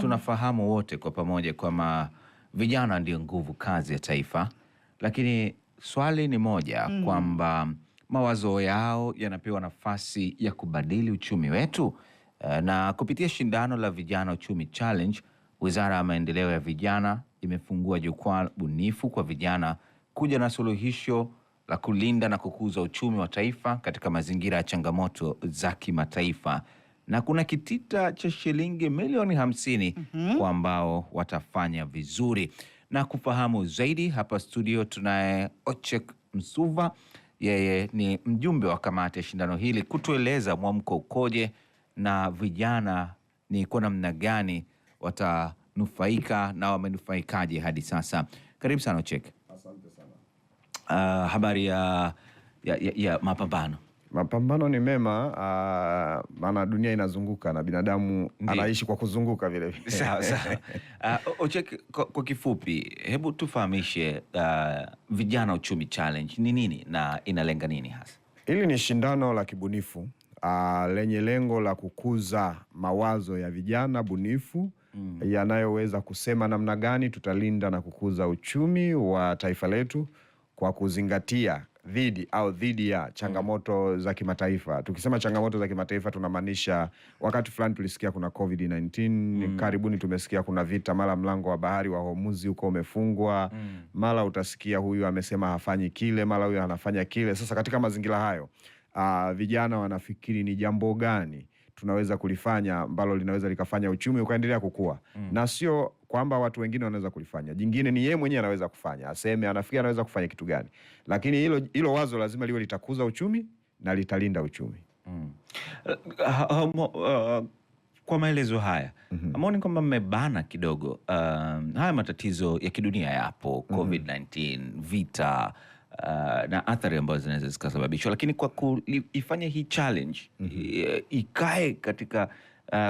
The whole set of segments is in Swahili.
Tunafahamu wote kwa pamoja kwamba vijana ndio nguvu kazi ya taifa, lakini swali ni moja kwamba mawazo yao yanapewa nafasi ya kubadili uchumi wetu. Na kupitia shindano la Vijana Uchumi Challenge, Wizara ya Maendeleo ya Vijana imefungua jukwaa bunifu kwa vijana kuja na suluhisho la kulinda na kukuza uchumi wa taifa katika mazingira ya changamoto za kimataifa, na kuna kitita cha shilingi milioni 50 kwa ambao watafanya vizuri. Na kufahamu zaidi, hapa studio tunaye Ochek Msuva, yeye ni mjumbe wa kamati ya shindano hili, kutueleza mwamko ukoje na vijana ni kwa namna gani watanufaika na wamenufaikaje hadi sasa. Karibu sana Ochek. Asante sana. Habari ya mapambano. Mapambano ni mema, maana dunia inazunguka na binadamu anaishi kwa kuzunguka vile vile. Sawa sawa. Ochek, kwa kifupi, hebu tufahamishe Vijana Uchumi Challenge ni nini na inalenga nini hasa? Hili ni shindano la kibunifu lenye lengo la kukuza mawazo ya vijana bunifu yanayoweza kusema namna gani tutalinda na kukuza uchumi wa taifa letu kwa kuzingatia dhidi ya changamoto za kimataifa. Tukisema changamoto za kimataifa tunamaanisha, wakati fulani tulisikia kuna COVID-19, karibuni tumesikia kuna vita, mara mlango wa bahari wa Hormuz uko umefungwa, mara utasikia huyu amesema hafanyi kile, mara huyu anafanya kile. Sasa katika mazingira hayo, vijana wanafikiri ni jambo gani tunaweza kulifanya ambalo linaweza likafanya uchumi ukaendelea kukua. Na sio kwamba watu wengine wanaweza kulifanya. Jingine ni yeye mwenyewe anaweza kufanya. Aseme anafikiri anaweza kufanya kitu gani. Lakini hilo wazo lazima liwe litakuza uchumi na litalinda uchumi. Kwa maelezo haya, amuoni kwamba mmebana kidogo? Haya matatizo ya kidunia yapo, COVID-19, vita, na athari ambazo zinaweza zikasababishwa, lakini kwa kuifanya hii challenge ikae katika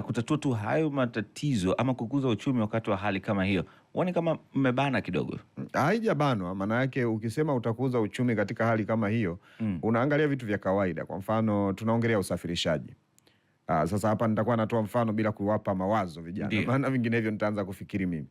kutatua tu hayo matatizo ama kukuza uchumi wakati wa hali kama hiyo, uone kama mmebana kidogo? Haijabanwa. Maana yake ukisema utakuza uchumi katika hali kama hiyo, unaangalia vitu vya kawaida. Kwa mfano tunaongelea usafirishaji. Sasa hapa nitakuwa natoa mfano bila kuwapa mawazo vijana, maana vinginevyo nitaanza kufikiri mimi.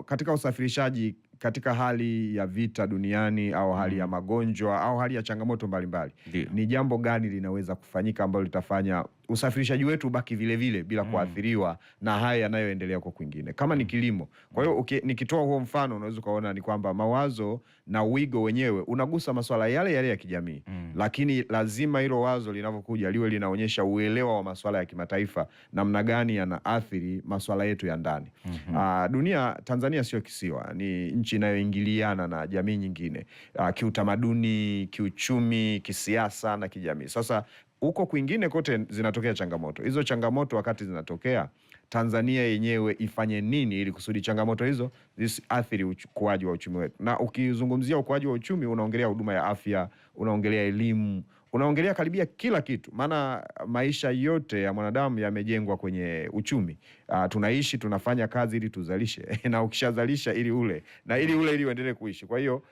Katika usafirishaji, katika hali ya vita duniani au hali ya magonjwa au hali ya changamoto mbalimbali, ni jambo gani linaweza kufanyika ambalo litafanya usafirishaji wetu ubaki vile vile bila kuathiriwa na haya yanayoendelea kwa kwingine? Kama ni kilimo. Kwa hiyo nikitoa huo mfano, unaweza kuona ni kwamba mawazo na wigo wenyewe unagusa masuala yale ya kijamii, lakini lazima hilo wazo linavyokuja liwe linaonyesha uelewa wa masuala ya kimataifa, namna gani yanaathiri masuala yetu ya ndani. Dunia, Tanzania sio kisiwa, ni nchi inayoingiliana na jamii nyingine, kiutamaduni, kiuchumi, kisiasa na kijamii. Sasa huko kwingine kote zinatokea changamoto. Hizo changamoto wakati zinatokea, Tanzania yenyewe ifanye nini ili kusudi changamoto hizo zisiathiri ukuaji wa uchumi wetu? Na ukizungumzia ukuaji wa uchumi, unaongelea huduma ya afya, unaongelea elimu, unaongelea karibia kila kitu. Maana maisha yote ya mwanadamu yamejengwa kwenye uchumi. Tunaishi, tunafanya kazi ili tuzalishe na ukishazalisha ili ule, na ili ule ili uendelee kuishi. Kwa hiyo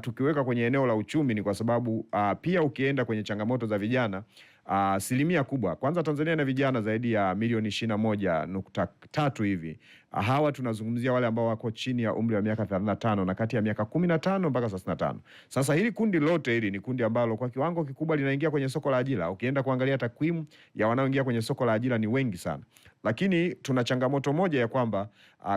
tukiweka kwenye eneo la uchumi ni kwa sababu pia ukienda kwenye changamoto za vijana, asilimia kubwa, kwanza Tanzania na vijana zaidi ya milioni 21.3 hivi. Hawa tunazungumzia wale ambao wako chini ya umri wa miaka 35 na kati ya miaka 15 mpaka 35. Sasa hili kundi lote hili ni kundi ambalo kwa kiwango kikubwa linaingia kwenye soko la ajira. Ukienda kuangalia takwimu ya wanaoingia kwenye soko la ajira ni wengi sana. Lakini tuna changamoto moja ya kwamba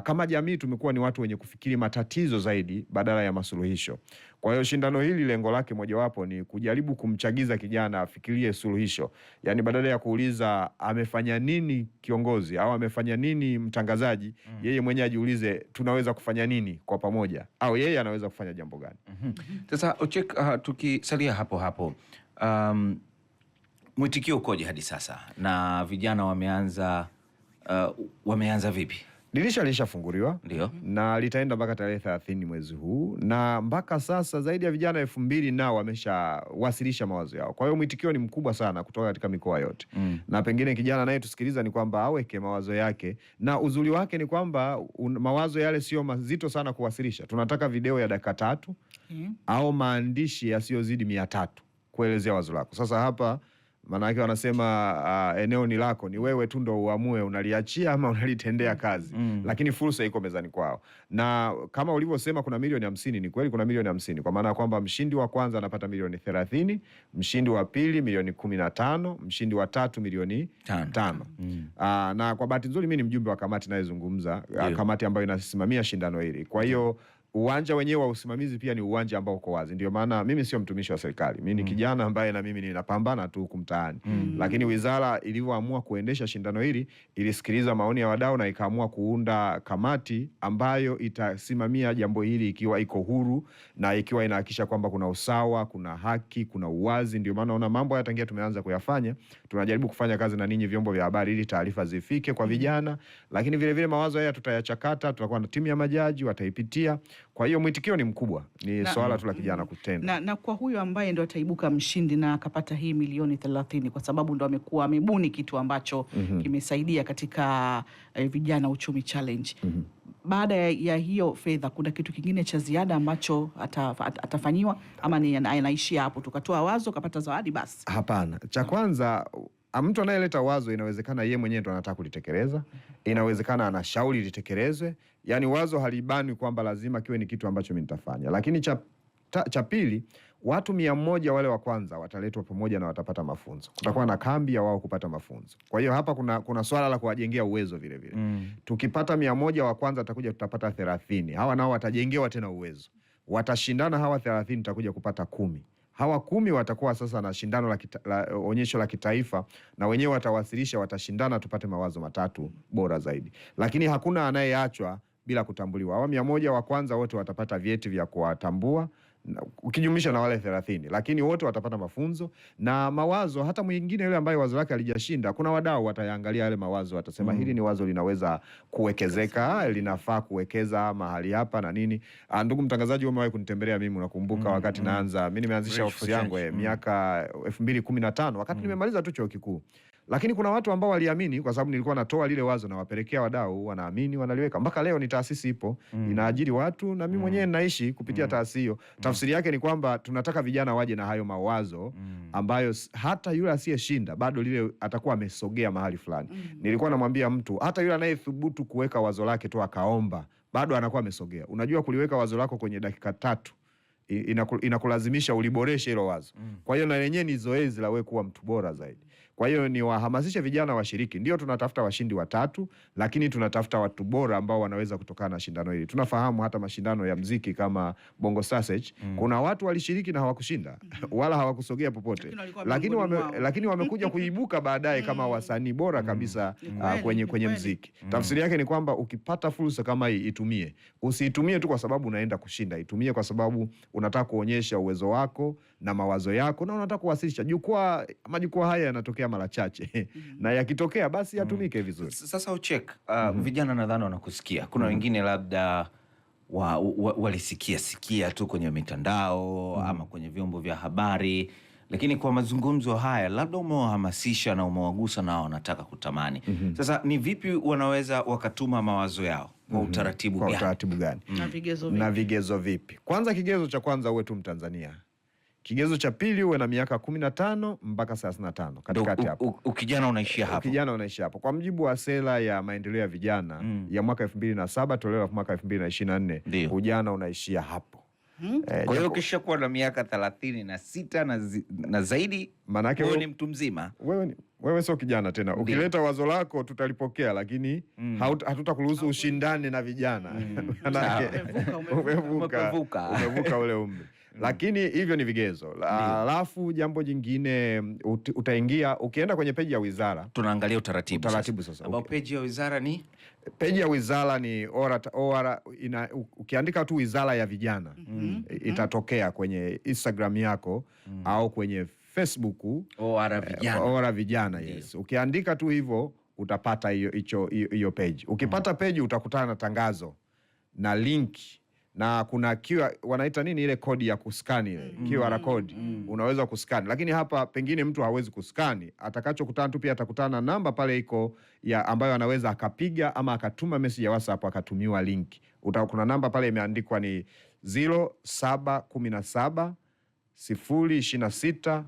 kama jamii tumekuwa ni watu wenye kufikiri matatizo zaidi badala ya masuluhisho. Kwa hiyo shindano hili lengo lake mojawapo ni kujaribu kumchagiza kijana afikirie suluhisho. Yaani badala ya kuuliza amefanya nini kiongozi au amefanya nini mtangazaji, yeye mwenyewe ajiulize tunaweza kufanya nini kwa pamoja, au yeye anaweza kufanya jambo gani. Sasa Ochek, tukisalia hapo hapo, mwitikio ukoje hadi sasa na vijana wameanza vipi? Dirisha lishafunguliwa, ndio, na litaenda mpaka tarehe 30 mwezi huu, na mpaka sasa zaidi ya vijana 2000 nao wameshawasilisha mawazo yao. Kwa hiyo mwitikio ni mkubwa sana kutoka katika mikoa yote. Na pengine kijana naye tusikiliza ni kwamba aweke mawazo yake, na uzuri wake ni kwamba mawazo yale sio mazito sana kuwasilisha. Tunataka video ya dakika 3 au maandishi yasiyozidi 300 kuelezea wazo lako. Sasa hapa Maanake wanasema eneo ni lako, ni wewe tu ndo uamue unaliachia ama unalitendea kazi. Lakini fursa iko mezani kwao, na kama ulivyosema kuna milioni 50. Ni kweli kuna milioni 50, kwa maana ya kwamba mshindi wa kwanza anapata milioni 30, mshindi wa pili milioni 15, mshindi wa tatu milioni 5. Na kwa bahati nzuri mimi ni mjumbe wa kamati nayezungumza, kamati ambayo inasimamia shindano hili. Kwa hiyo uwanja wenyewe wa usimamizi pia ni uwanja ambao uko wazi. Ndio maana mimi sio mtumishi wa serikali, mimi ni kijana ambaye na mimi ninapambana tu huku mtaani. Lakini wizara ilivyoamua kuendesha shindano hili ilisikiliza maoni ya wadau na ikaamua kuunda kamati ambayo itasimamia jambo hili ikiwa iko huru na ikiwa inahakikisha kwamba kuna usawa, kuna haki, kuna uwazi. Ndio maana naona mambo haya tangia tumeanza kuyafanya, tunajaribu kufanya kazi na ninyi vyombo vya habari ili taarifa zifike kwa vijana, lakini vile vile mawazo haya tutayachakata, tutakuwa na timu ya majaji wataipitia. Kwa hiyo mwitikio ni mkubwa, ni swala tu la kijana kutenda. Na kwa huyo ambaye ndo ataibuka mshindi na akapata hii milioni 30, kwa sababu ndo amekuwa amebuni kitu ambacho kimesaidia katika vijana uchumi challenge. Baada ya hiyo fedha kuna kitu kingine cha ziada ambacho atafanyiwa, ama ni anaishia hapo tukatoa wazo kapata zawadi basi? Hapana, cha kwanza mtu anayeleta wazo inawezekana yeye mwenyewe ndo anataka kulitekeleza, inawezekana anashauri litekelezwe. Yani wazo halibani kwamba lazima kiwe ni kitu ambacho mimi nitafanya. Lakini cha pili, watu 100 wale wa kwanza wataletwa pamoja na watapata mafunzo. Kutakuwa na kambi ya wao kupata mafunzo. Kwa hiyo hapa kuna swala la kuwajengea uwezo vile vile. Tukipata 100 wa kwanza tutapata 30. Hawa nao watajengewa tena uwezo. Watashindana hawa 30, tutakuja kupata 10. Hawa 10 watakuwa sasa na shindano la onyesho la kitaifa, na wenyewe watawasilisha, watashindana, tupate mawazo matatu bora zaidi. Lakini hakuna anayeachwa bila kutambuliwa. Hawa 100 wa kwanza wote watapata vyeti vya kuwatambua ukijumlisha na wale 30, lakini wote watapata mafunzo na mawazo. Hata mwingine yule ambaye wazo lake halijashinda, kuna wadau wataangalia yale mawazo, watasema hili ni wazo linaweza kuwekezeka, linafaa kuwekeza mahali hapa na nini. Ndugu mtangazaji, umewahi kunitembelea mimi, unakumbuka wakati naanza mimi nimeanzisha ofisi yangu miaka 2015 wakati nimemaliza tu chuo kikuu. Lakini kuna watu ambao waliamini, kwa sababu nilikuwa natoa lile wazo na wapelekea wadau, wanaamini, wanaliweka. Mpaka leo ni taasisi ipo, inaajiri watu na mimi mwenyewe naishi kupitia taasisi hiyo. Tafsiri yake ni kwamba tunataka vijana waje na hayo mawazo ambayo hata yule asiyeshinda bado lile atakuwa amesogea mahali fulani. Nilikuwa namwambia mtu, hata yule anayethubutu kuweka wazo lake tu akaomba, bado anakuwa amesogea. Unajua kuliweka wazo lako kwenye dakika 3 inakulazimisha uliboreshe hilo wazo. Kwa hiyo na lenyewe ni zoezi la wewe kuwa mtu bora zaidi. Kwa hiyo ni wahamasishe vijana washiriki. Ndio tunatafuta washindi 3, lakini tunatafuta watu bora ambao wanaweza kutokana na shindano hili. Tunafahamu hata mashindano ya mziki kama Bongo Star Search, kuna watu walishiriki na hawakushinda wala hawakusogea popote, lakini wamekuja kuibuka baadaye kama wasanii bora kabisa kwenye mziki. Tafsiri yake ni kwamba ukipata fursa kama hii itumie. Usiitumie tu kwa sababu unaenda kushinda, itumie kwa sababu unataka kuonyesha uwezo wako na mawazo yako na unataka kuwasilisha. Majukwaa haya yanatokea mara chache na yakitokea basi yatumike vizuri. Sasa uchek, vijana nadhani wanakusikia. Kuna wengine labda walisikia tu kwenye mitandao ama kwenye vyombo vya habari, lakini kwa mazungumzo haya labda umewahamasisha na umewagusa na wanataka kutamani. Sasa ni vipi wanaweza wakatuma mawazo yao? Kwa utaratibu gani? Na vigezo vipi? Kwanza, kigezo cha kwanza uwe tu Mtanzania. Kigezo cha pili uwe na miaka 15 mpaka 35 katikati hapo. Ukijana unaishia hapo. Ukijana unaishia hapo. Kwa mjibu wa sera ya maendeleo ya vijana ya mwaka 2007 toleo la mwaka 2024, ujana unaishia hapo. Kwa hiyo ukishakuwa na miaka 36 na zaidi, manake wewe ni mtu mzima. Wewe sio kijana tena. Ukileta wazo lako tutalipokea, lakini hatutakuruhusu ushindane na vijana. Umevuka ule umri. Lakini hivyo ni vigezo. Alafu jambo jingine, utaingia ukienda kwenye peji ya wizara. Tunaangalia utaratibu sasa. Ambao peji ya wizara ni? Peji ya wizara ni ukiandika tu wizara ya vijana itatokea kwenye Instagram yako au kwenye Facebook OR vijana. Yes. Ukiandika tu hivyo utapata hiyo page. Ukipata page utakutana na tangazo na link, na kuna wanaita nini ile kodi ya kuskani ile QR code. Unaweza kuskani, lakini hapa pengine mtu hawezi kuskani. Atakachokutana tu pia atakutana na namba pale iko ambayo anaweza akapiga ama akatuma message ya WhatsApp akatumiwa link. Kuna namba pale imeandikwa ni 0717 026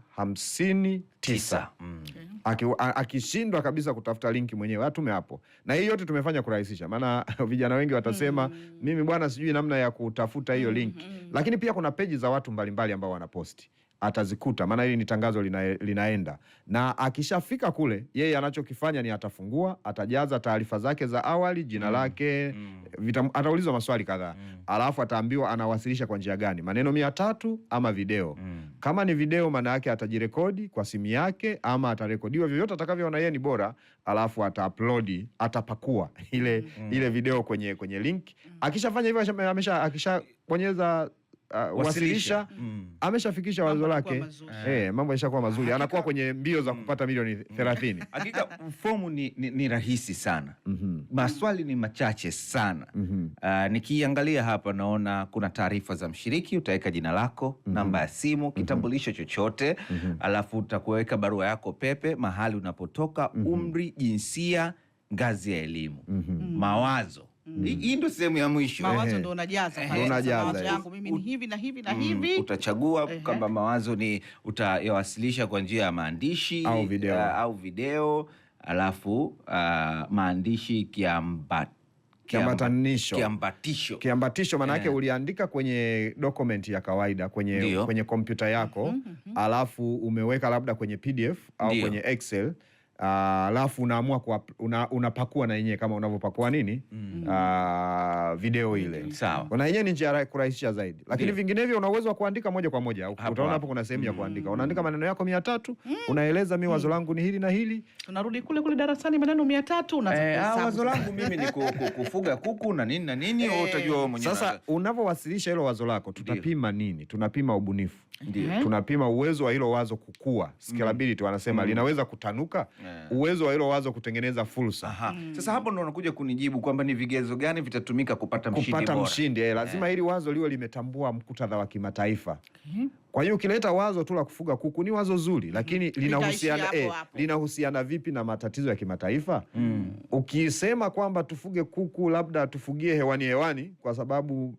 akishindwa kabisa kutafuta linki mwenyewe atume hapo, na hii yote tumefanya kurahisisha, maana vijana wengi watasema mimi bwana sijui namna ya kutafuta hiyo linki. Lakini pia kuna peji za watu mbalimbali ambao wanaposti, atazikuta, maana hili ni tangazo linaenda, na akishafika kule yeye anachokifanya ni atafungua, atajaza taarifa zake za awali, jina lake, ataulizwa maswali kadhaa, alafu ataambiwa anawasilisha kwa njia gani, maneno 300 ama video. Kama ni video, maana yake atajirekodi kwa simu yake ama atarekodiwa, vyovyote atakavyoona yeye ni bora, alafu ataupload, atapakua ile video kwenye link. Akishafanya hivyo, akishabonyeza wasilisha, ameshafikisha wazo lake, mambo yashakuwa mazuri, anakuwa kwenye mbio za kupata milioni 30. Hakika fomu ni rahisi sana, maswali ni machache sana. Nikiangalia hapa naona kuna taarifa za mshiriki, utaweka jina lako, namba ya simu, kitambulisho chochote, alafu utakuweka barua yako pepe, mahali unapotoka, umri, jinsia, ngazi ya elimu, mawazo. Hii ndio sehemu ya mwisho. Mawazo ndo unajaza. Mawazo yangu mimi ni hivi na hivi na hivi. Utachagua kama mawazo ni utayawasilisha kwa njia ya maandishi au video, alafu maandishi kiambatisho maana yake uliandika kwenye document ya kawaida kwenye kompyuta yako, alafu umeweka labda kwenye PDF au kwenye Excel, alafu unaamua unapakua na yenyewe kama unavyopakua video ile. Sawa. Na yenyewe ni njia ya kurahisisha zaidi. Lakini vinginevyo una uwezo wa kuandika moja kwa moja. Utaona hapo kuna sehemu ya kuandika. Unaandika maneno yako 300, unaeleza mimi wazo langu ni hili na hili. Unarudi kule darasani, maneno 300 unahesabu. Wazo langu mimi ni kufuga kuku na nini na nini, utajua wewe mwenyewe. Sasa unavyowasilisha hilo wazo lako, tutapima nini? Tunapima ubunifu. Tunapima uwezo wa hilo wazo kukua, scalability wanasema, linaweza kutanuka, uwezo wa hilo wazo kutengeneza fursa. Sasa hapo ndo unakuja kunijibu kwamba ni vigezo gani vitatumika kupata mshindi bora. Lazima hili wazo liwe limetambua muktadha wa kimataifa. Kwa hiyo ukileta wazo tu la kufuga kuku ni wazo zuri, lakini linahusiana vipi na matatizo ya kimataifa? Ukisema kwamba tufuge kuku, labda tufugie hewani kwa sababu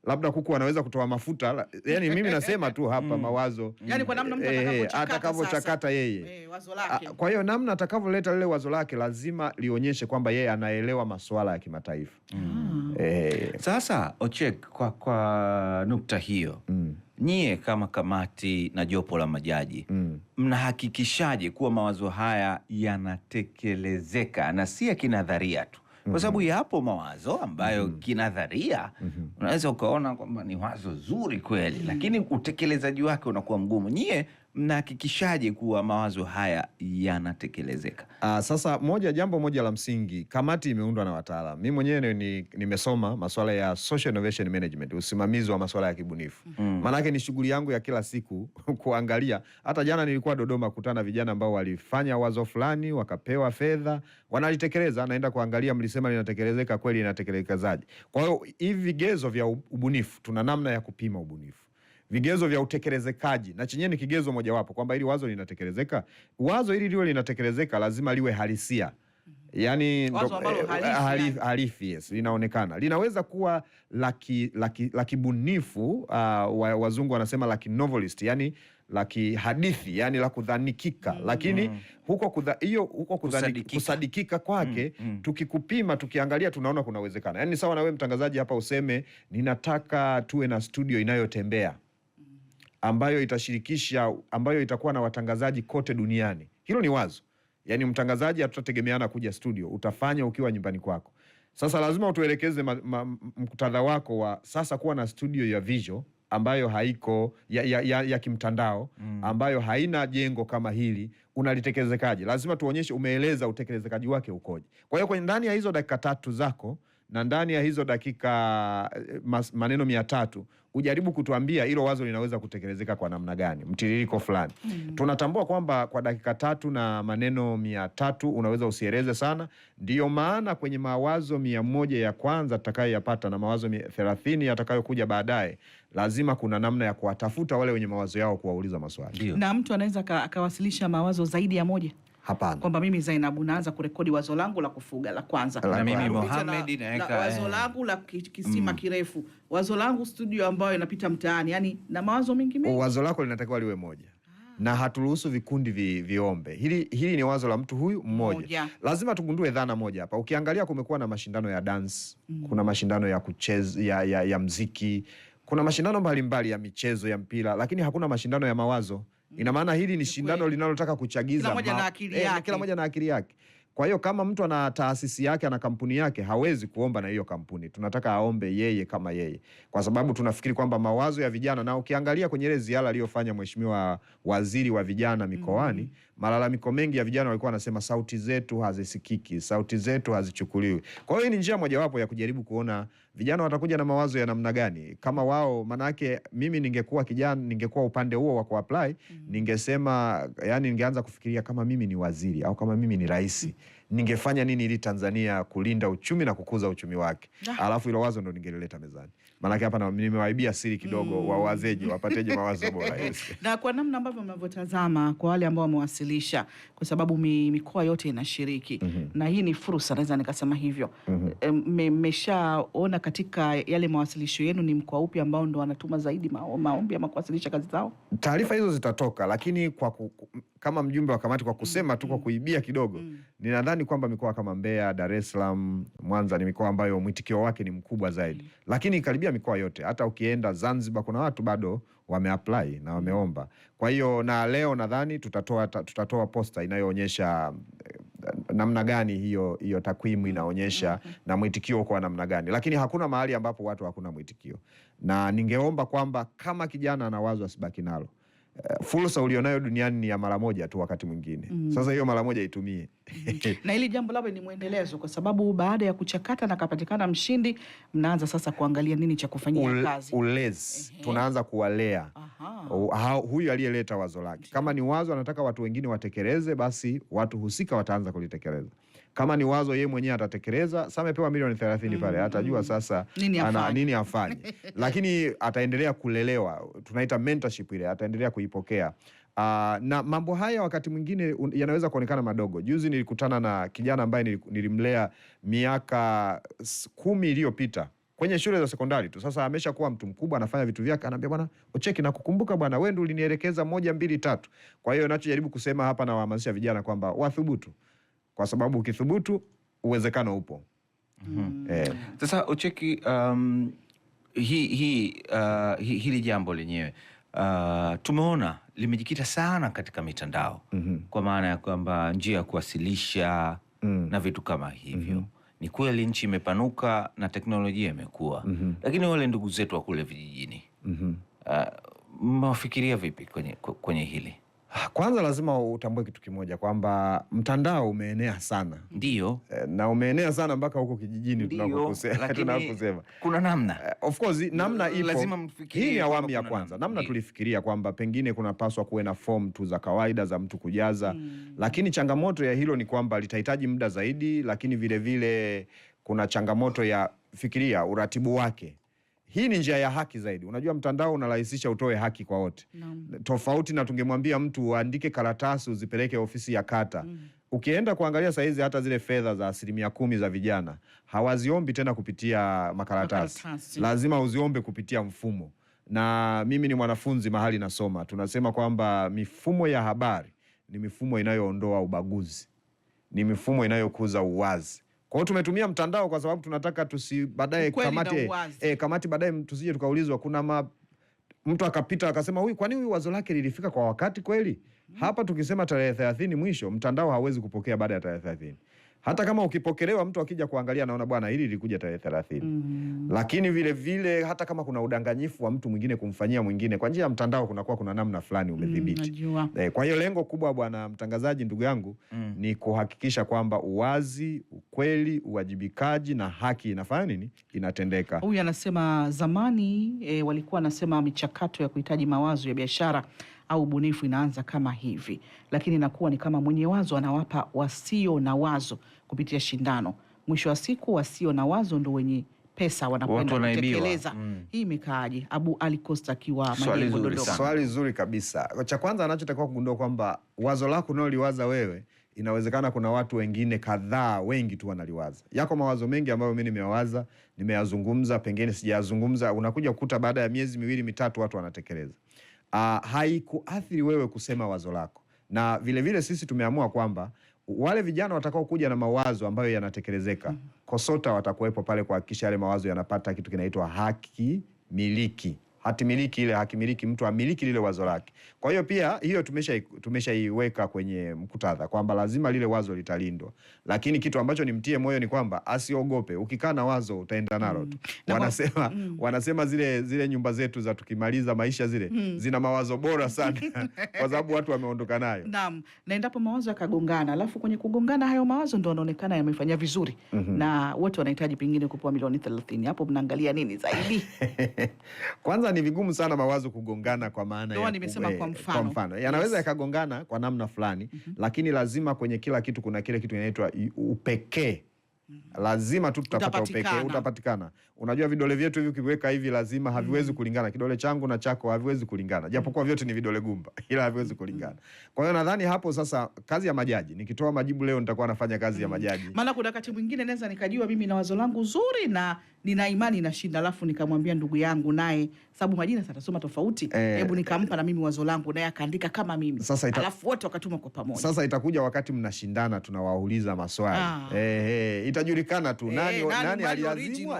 labda kuku wanaweza kutoa mafuta, yani mimi nasema tu hapa mawazo, yani kwa namna mtu atakavyochakata yeye wazo lake. Kwa hiyo namna atakavyoleta lile wazo lake lazima lionyeshe kwamba yeye anaelewa masuala ya kimataifa. Sasa Ochek, kwa nukta hiyo, nyie kama kamati na jopo la majaji mnahakikishaje kuwa mawazo haya yanatekelezeka na si ya kinadharia tu? Kwa sababu yapo mawazo ambayo kinadharia unaweza ukaona kwamba ni wazo zuri kweli, lakini utekelezaji wake unakuwa mgumu. Nyie mnahakikishaje kuwa mawazo haya yanatekelezeka? Sasa jambo moja la msingi, kamati imeundwa na wataalamu. Mimi mwenyewe nimesoma masuala ya social innovation management, usimamizi wa masuala ya kibunifu. Maanake ni shughuli yangu ya kila siku kuangalia. Hata jana nilikuwa Dodoma kutana vijana ambao walifanya wazo fulani, wakapewa fedha, wanalitekeleza, naenda kuangalia mlisema linatekelezeka kweli, inatekelezaje? Kwa hiyo hivi vigezo vya ubunifu, tuna namna ya kupima ubunifu. Vigezo vya utekelezekaji, na chenyewe ni kigezo mojawapo kwamba ili wazo linatekelezeka. Wazo ili liwe linatekelezeka lazima liwe halisia. Yani halifi, linaonekana. Linaweza kuwa la kibunifu, wazungu wanasema la novelist, yani la kihadithi, yani la kudhanikika, lakini huko kusadikika kwake, tukikupima, tukiangalia, tunaona kunawezekana. Yani sawa na wewe mtangazaji hapa useme ninataka tuwe na studio inayotembea ambayo itashirikisha, ambayo itakuwa na watangazaji kote duniani. Hilo ni wazo. Yani mtangazaji hatutategemeana kuja studio, utafanya ukiwa nyumbani kwako. Sasa lazima utuelekeze muktadha wako wa sasa kuwa na studio ya visual ambayo haiko ya kimtandao, ambayo haina jengo kama hili, unalitekelezekaje? Lazima tuonyeshe umeeleza utekelezekaji wake ukoje. Kwa hiyo ndani ya hizo dakika 3 zako na ndani ya hizo dakika maneno 300 ujaribu kutuambia hilo wazo linaweza kutekelezeka kwa namna gani, mtiririko fulani. Tunatambua kwamba kwa dakika 3 na maneno 300 unaweza usieleze sana. Ndiyo maana kwenye mawazo 100 ya kwanza tutakayoyapata na mawazo 30 yatakayokuja baadaye, lazima kuna namna ya kuwatafuta wale wenye mawazo yao, kuwauliza maswali. Na mtu anaweza akawasilisha mawazo zaidi ya moja. Hapana, kwamba mimi Zainabu naanza kurekodi wazo langu la kufuga la kwanza, na mimi narudi Mohamed tena naweka wazo langu la kisima kirefu, wazo langu studio ambayo inapita mtaani, yani na mawazo mengi mengi. wazo lako linatakiwa liwe moja na haturuhusu vikundi viombe. Hili ni wazo la mtu huyu mmoja. Lazima tugundue dhana moja hapa. Ukiangalia kumekuwa na mashindano ya dance, kuna mashindano ya kucheza ya mziki, kuna mashindano mbalimbali ya michezo ya mpira, lakini hakuna mashindano ya mawazo. Ina maana hili ni shindano linalotaka kuchagiza kila moja na akili yake. Kila moja na akili yake. Kwa hiyo kama mtu ana taasisi yake, ana kampuni yake, hawezi kuomba na hiyo kampuni. Tunataka aombe yeye kama yeye, kwa sababu tunafikiri kwamba mawazo ya vijana, na ukiangalia kwenye ile ziara aliyofanya Mheshimiwa Waziri wa Vijana mikoani, malalamiko mengi ya vijana walikuwa wanasema sauti zetu hazisikiki, sauti zetu hazichukuliwi. Kwa hiyo hii ni njia mojawapo ya kujaribu kuona vijana watakuja na mawazo ya namna gani kama wao. Manake mimi ningekuwa kijana, ningekuwa upande huo wa kuapply, ningesema yani, ningeanza kufikiria kama mimi ni waziri au kama mimi ni rais, ningefanya nini ili Tanzania kulinda uchumi na kukuza uchumi wake. Alafu hilo wazo ndo ningelileta mezani. Manake hapa nimewaibia siri kidogo, wawazeje wapateje mawazo bora. Na kwa namna ambavyo mnavyotazama kwa wale ambao wamewasilisha, kwa sababu mikoa yote inashiriki, na hii ni fursa, naweza nikasema hivyo. Mmeshaona katika yale mawasilisho yenu ni mkoa upi ambao ndo wanatuma zaidi maombi ama kuwasilisha kazi zao? Taarifa hizo zitatoka, lakini kama mjumbe wa kamati, kwa kusema tu, kwa kuibia kidogo, ninadhani kwamba mikoa kama Mbeya, Dar es Salaam, Mwanza ni mikoa ambayo mwitikio wake ni mkubwa zaidi. Lakini karibia mikoa yote, hata ukienda Zanzibar kuna watu bado wameapply na wameomba. Kwa hiyo na leo nadhani tutatoa posta inayoonyesha namna gani hiyo takwimu inaonyesha na mwitikio uko namna gani. Lakini hakuna mahali ambapo watu hakuna mwitikio, na ningeomba kwamba kama kijana ana wazo asibaki nalo. Fursa ulionayo duniani ni ya mara moja tu wakati mwingine. Sasa hiyo mara moja itumie. Na hili jambo labda ni mwendelezo, kwa sababu baada ya kuchakata na kapatikana mshindi, mnaanza sasa kuangalia nini cha kufanyia kazi. Ulezi. Tunaanza kuwalea huyu aliyeleta wazo lake. Kama ni wazo anataka watu wengine watekeleze, basi watu husika wataanza kulitekeleza. Kama ni wazo yeye mwenyewe atatekeleza, sasa amepewa milioni 30 pale, atajua sasa nini afanye. Lakini ataendelea kulelewa, tunaita mentorship ile, ataendelea kuipokea. Na mambo haya wakati mwingine yanaweza kuonekana madogo. Juzi nilikutana na kijana ambaye nilimlea miaka 10 iliyopita kwenye shule za sekondari tu. Sasa ameshakuwa mtu mkubwa, anafanya vitu vyake, anambia bwana Ocheki, nakukumbuka bwana, wewe ndio ulinielekeza 1 2 3. Kwa hiyo ninachojaribu kusema hapa na wahamasisha vijana kwamba wathubutu, kwa sababu ukithubutu uwezekano upo. Sasa Ocheki, hili jambo lenyewe tumeona limejikita sana katika mitandao, kwa maana ya kwamba njia ya kuwasilisha na vitu kama hivyo. Ni kweli nchi imepanuka na teknolojia imekuwa, lakini wale ndugu zetu wa kule vijijini, mwafikiria vipi kwenye hili? Kwanza lazima utambue kitu kimoja, kwamba mtandao umeenea sana. Ndio. Na umeenea sana mpaka huko kijijini tunaposema. Kuna namna. Of course, namna ipo. Lazima mfikirie. Hii ni awamu ya kwanza. Namna tulifikiria kwamba pengine kunapaswa kuwe na form tu za kawaida za mtu kujaza. Lakini changamoto ya hilo ni kwamba litahitaji muda zaidi, lakini vile vile kuna changamoto ya uratibu wake. Hii ni njia ya haki zaidi. Unajua mtandao unarahisisha utoe haki kwa wote. Tofauti na tungemwambia mtu uandike karatasi uzipeleke ofisi ya kata. Ukienda kuangalia saizi hata zile fedha za 10% za vijana hawaziombi tena kupitia makaratasi. Lazima uziombe kupitia mfumo. Na mimi ni mwanafunzi mahali nasoma, tunasema kwamba mifumo ya habari ni mifumo inayoondoa ubaguzi, ni mifumo inayokuza uwazi. Kwa hiyo tumetumia mtandao kwa sababu tunataka baadaye kamati baadaye tusije tukaulizwa kuna mtu akapita akasema huyu, kwani huyu wazo lake lilifika kwa wakati kweli? Hapa tukisema tarehe 30 mwisho, mtandao hawezi kupokea baada ya tarehe 30. Hata kama ukipokelewa, mtu akija kuangalia naona bwana hili lilikuja tarehe 30. Lakini vile vile hata kama kuna udanganyifu wa mtu mwingine kumfanyia mwingine, kwa njia ya mtandao kuna namna fulani umedhibiti. Kwa hiyo lengo kubwa, bwana mtangazaji, ndugu yangu, ni kuhakikisha kwamba uwazi, ukweli, uwajibikaji na haki inafanya nini? Inatendeka. Huyu anasema zamani walikuwa anasema michakato ya kuhitaji mawazo ya biashara au ubunifu inaanza kama hivi, lakini inakuwa ni kama mwenye wazo anawapa wasio na wazo kupitia shindano. Mwisho wa siku wasio na wazo ndo wenye pesa wanakwenda kutekeleza. Hii imekaaje? Abu Ali Costa akiwa Majengo, Dodoma. Swali zuri kabisa. Cha kwanza anachotakiwa kugundua kwamba wazo lako unaloliwaza wewe inawezekana kuna watu wengine kadhaa wengi tu wanaliwaza. Yako mawazo mengi ambayo mimi nimewaza, nimeyazungumza, pengine sijayazungumza, unakuja kukuta baada ya miezi 2 mitatu watu wanatekeleza. Haikuathiri wewe kusema wazo lako, na vile sisi tumeamua kwamba wale vijana watakao kuja na mawazo ambayo yanatekelezeka, KOSOTA watakuwepo pale kuhakikisha yale mawazo yanapata kitu kinaitwa haki miliki. Hati miliki, ile haki miliki, mtu amiliki lile wazo lake. Kwa hiyo pia hiyo tumeshaiweka kwenye mkutadha kwamba lazima lile wazo litalindwa, lakini kitu ambacho nimtie moyo ni kwamba asiogope. Ukikaa na wazo utaenda nalo tu. Wanasema zile nyumba zetu za tukimaliza maisha zile zina mawazo bora sana kwa sababu watu wameondoka nayo. Naam, na endapo mawazo yakagongana, alafu kwenye kugongana hayo mawazo ndio yanaonekana yamefanya vizuri na wote wanahitaji pengine kupewa milioni 30. Hapo mnaangalia nini zaidi? Kwanza ni vigumu sana mawazo kugongana kwa maana ya nimesema kwa mfano. Yanaweza yakagongana kwa namna fulani, lakini lazima kwenye kila kitu kuna kile kitu inaitwa upekee. Lazima tu tutapata upekee, utapatikana. Unajua vidole vyetu hivi ukiweka hivi lazima haviwezi kulingana. Kidole changu na chako haviwezi kulingana. Japokuwa vyote ni vidole gumba, ila haviwezi kulingana. Kwa hiyo nadhani hapo sasa kazi ya majaji. Nikitoa majibu leo nitakuwa nafanya kazi ya majaji. Maana kuna wakati mwingine naweza nikajua mimi na wazo langu zuri na nina imani nashinda, alafu nikamwambia ndugu yangu naye sababu majina atasoma tofauti, hebu nikampa na mimi wazo langu naye akaandika kama mimi. Alafu wote wakatuma kwa pamoja. Sasa itakuja wakati mnashindana tunawauliza maswali. Itajulikana tu nani aliazima,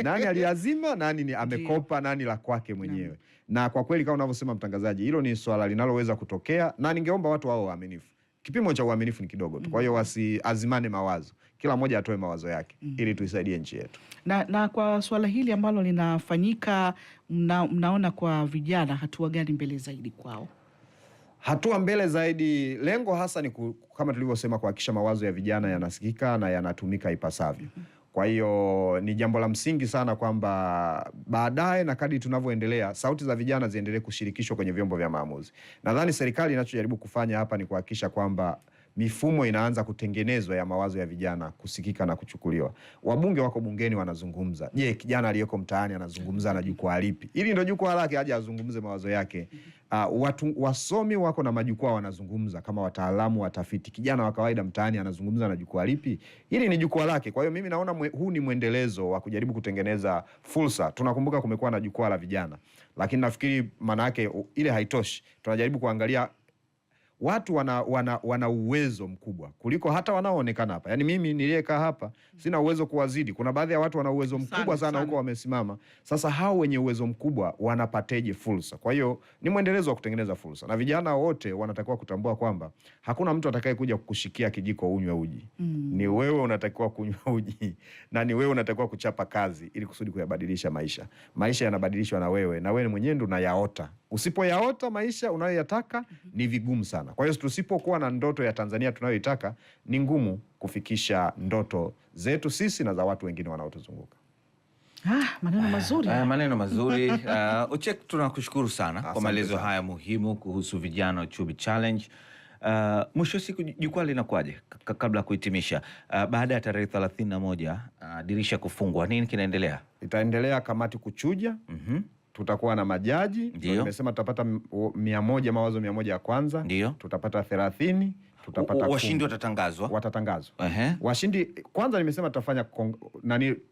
nani aliazima, nani amekopa, nani la kwake mwenyewe. Na kwa kweli kama unavyosema mtangazaji, hilo ni swala linaloweza kutokea, na ningeomba watu wao waaminifu. Kipimo cha uaminifu ni kidogo tu. Kwa hiyo wasiazimane mawazo. Kila mmoja atoe mawazo yake ili tuisaidie nchi yetu. Na kwa swala hili ambalo linafanyika, mnaona kwa vijana hatua gani mbele zaidi kwao? Hatua mbele zaidi, lengo hasa ni kama tulivyosema, kuhakikisha mawazo ya vijana yanasikika na yanatumika ipasavyo. Kwa hiyo ni jambo la msingi sana kwamba baadaye na kadri tunavyoendelea, sauti za vijana ziendelee kushirikishwa kwenye vyombo vya maamuzi. Nadhani serikali inachojaribu kufanya hapa ni kuhakikisha kwamba mifumo inaanza kutengenezwa ya mawazo ya vijana kusikika na kuchukuliwa. Wabunge wako bungeni wanazungumza. Je, kijana aliyeko mtaani anazungumza na jukwaa lipi? Hili ndio jukwaa lake, aje azungumze mawazo yake. Watu wasomi wako na majukwaa wanazungumza kama wataalamu, watafiti. Kijana wa kawaida mtaani anazungumza na jukwaa lipi? Hili ni jukwaa lake. Kwa hiyo mimi naona huu ni mwendelezo wa kujaribu kutengeneza fursa. Tunakumbuka kumekuwa na jukwaa la vijana, lakini nafikiri maana yake ile haitoshi. Tunajaribu kuangalia watu wana uwezo mkubwa kuliko hata wanaoonekana hapa. Yaani mimi niliyekaa hapa sina uwezo kuwazidi. Kuna baadhi ya watu wana uwezo mkubwa sana huko wamesimama. Sasa hao wenye uwezo mkubwa wanapateje fursa? Kwa hiyo ni mwendelezo wa kutengeneza fursa. Na vijana wote wanatakiwa kutambua kwamba hakuna mtu atakaye kuja kukushikia kijiko unywe uji. Ni wewe unatakiwa kunywa uji na ni wewe unatakiwa kuchapa kazi ili kusudi kuyabadilisha maisha. Maisha yanabadilishwa na wewe mwenyewe ndio unayaota. Usipoyaota maisha unayoyataka ni vigumu sana. Kwa hiyo tusipokuwa na ndoto ya Tanzania tunayoitaka, ni ngumu kufikisha ndoto zetu sisi na za watu wengine wanaotuzunguka. Maneno mazuri. Maneno mazuri. Ochek, tunakushukuru sana kwa maelezo haya muhimu kuhusu Vijana Uchumi Challenge. Mwisho siku jukwaa linakuaje kabla kuhitimisha? Baada ya tarehe 31 dirisha kufungwa, nini kinaendelea? Itaendelea kamati kuchuja. Tutakuwa na majaji. Nimesema tutapata 100 mawazo 100 ya kwanza. Tutapata 30. Tutapata washindi watatangazwa. Washindi kwanza nimesema tutafanya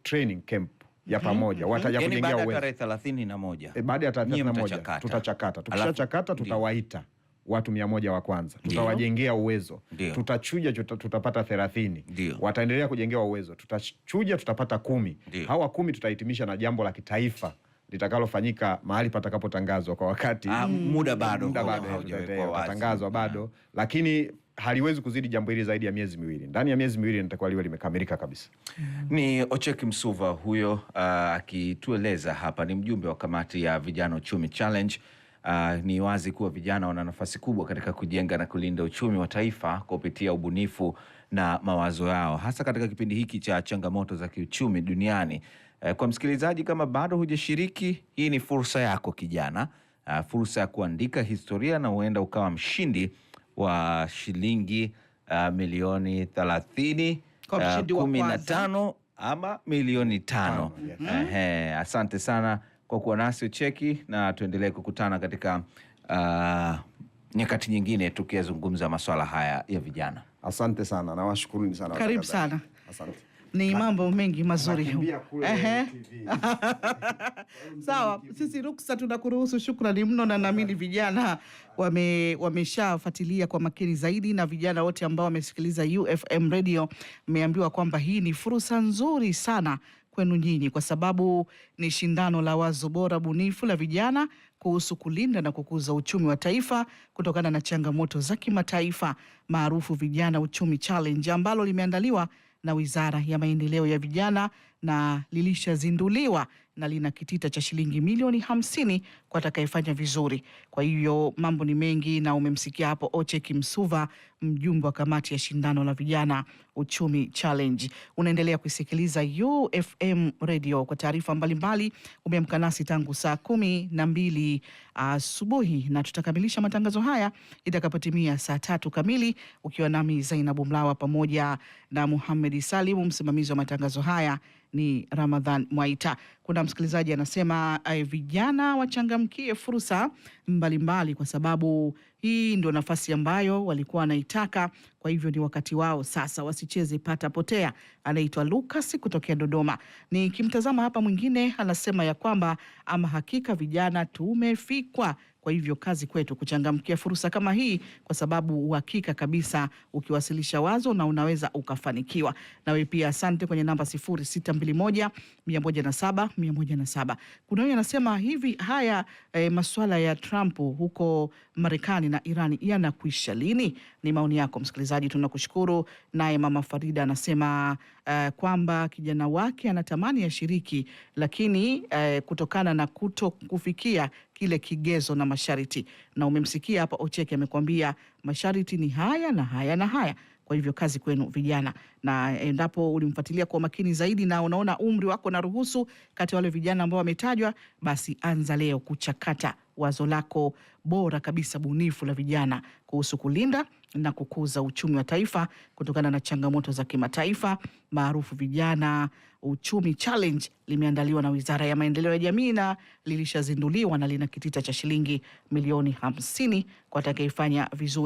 training camp ya pamoja. Wataja kujengea uwezo. Baada ya tarehe 31. Baada ya tarehe 31 tutachakata. Tukishachakata tutawaita watu 100 wa kwanza. Tutawajengea uwezo. Tutachuja, tutapata 30. Wataendelea kujengewa uwezo. Tutachuja, tutapata 10. Hawa 10 tutahitimisha na jambo la kitaifa litakalofanyika mahali patakapotangazwa kwa wakati. Muda bado utatangazwa bado, lakini haliwezi kuzidi jambo hili zaidi ya miezi 2. Ndani ya miezi 2 nitakuwa liwe limekamilika kabisa. Ni Ochek Msuva huyo akitueleza hapa, ni mjumbe wa kamati ya Vijana Uchumi Challenge. Ni wazi kuwa vijana wana nafasi kubwa katika kujenga na kulinda uchumi wa taifa kupitia ubunifu na mawazo yao, hasa katika kipindi hiki cha changamoto za kiuchumi duniani. Kwa msikilizaji, kama bado hujashiriki, hii ni fursa yako kijana, fursa ya kuandika historia na huenda ukawa mshindi wa shilingi milioni 30, 15 ama milioni 5. Asante sana kwa kuwa nasi Ocheki, na tuendelee kukutana katika nyakati nyingine tukiyazungumza masuala haya ya vijana. Asante sana, nawashukuruni sana. Karibu sana. Asante. Ni mambo mengi mazuri. Sawa, sisi ruksa tunakuruhusu. Shukrani mno, na naamini vijana wameshafuatilia kwa makini zaidi, na vijana wote ambao wamesikiliza UFM Radio mmeambiwa kwamba hii ni fursa nzuri sana kwenu nyinyi, kwa sababu ni shindano la wazo bora bunifu la vijana kuhusu kulinda na kukuza uchumi wa taifa kutokana na changamoto za kimataifa, maarufu Vijana Uchumi Challenge, ambalo limeandaliwa na Wizara ya Maendeleo ya Vijana na lilishazinduliwa na lina kitita cha shilingi milioni 50 kwa atakayefanya vizuri. Kwa hiyo mambo ni mengi, na umemsikia hapo Ocheki Msuva, mjumbe wa kamati ya shindano la Vijana Uchumi Challenge. Unaendelea kusikiliza UFM Radio. Kwa taarifa mbalimbali umeamka nasi tangu saa 12 asubuhi, na tutakamilisha matangazo haya itakapotimia saa 3 kamili, ukiwa nami Zainabu Mlawa pamoja na Muhammad Salimu. Msimamizi wa matangazo haya ni Ramadhan Mwaita. Kuna msikilizaji anasema vijana wachangamkie fursa mbalimbali, kwa sababu hii ndio nafasi ambayo walikuwa wanaitaka. Kwa hivyo ni wakati wao sasa, wasicheze pata potea. Anaitwa Lucas kutokea Dodoma. Nikimtazama hapa mwingine anasema ya kwamba ama hakika vijana tumefikwa. Kwa hivyo kazi kwetu kuchangamkia fursa kama hii, kwa sababu uhakika kabisa ukiwasilisha wazo na unaweza ukafanikiwa. Nawe pia asante kwenye namba 0621 107 107. Kuna huyu anasema hivi haya masuala ya Trump huko Marekani na Irani yanakwisha lini? Ni maoni yako msikilizaji, tunakushukuru. Naye mama Farida anasema kwamba kijana wake anatamani ashiriki, lakini kutokana na kuto kufikia kile kigezo na masharti. Na umemsikia hapa Ocheki amekwambia masharti ni haya na haya na haya. Kwa hivyo kazi kwenu vijana, na endapo ulimfuatilia kwa makini zaidi na unaona umri wako na ruhusu kati ya wale vijana ambao wametajwa, basi anza leo kuchakata wazo lako bora kabisa bunifu la vijana kuhusu kulinda na kukuza uchumi wa taifa kutokana na changamoto za kimataifa, maarufu Vijana Uchumi Challenge. Limeandaliwa na Wizara ya Maendeleo ya Jamii na lilishazinduliwa na lina kitita cha shilingi milioni 50 kwa atakayefanya vizuri.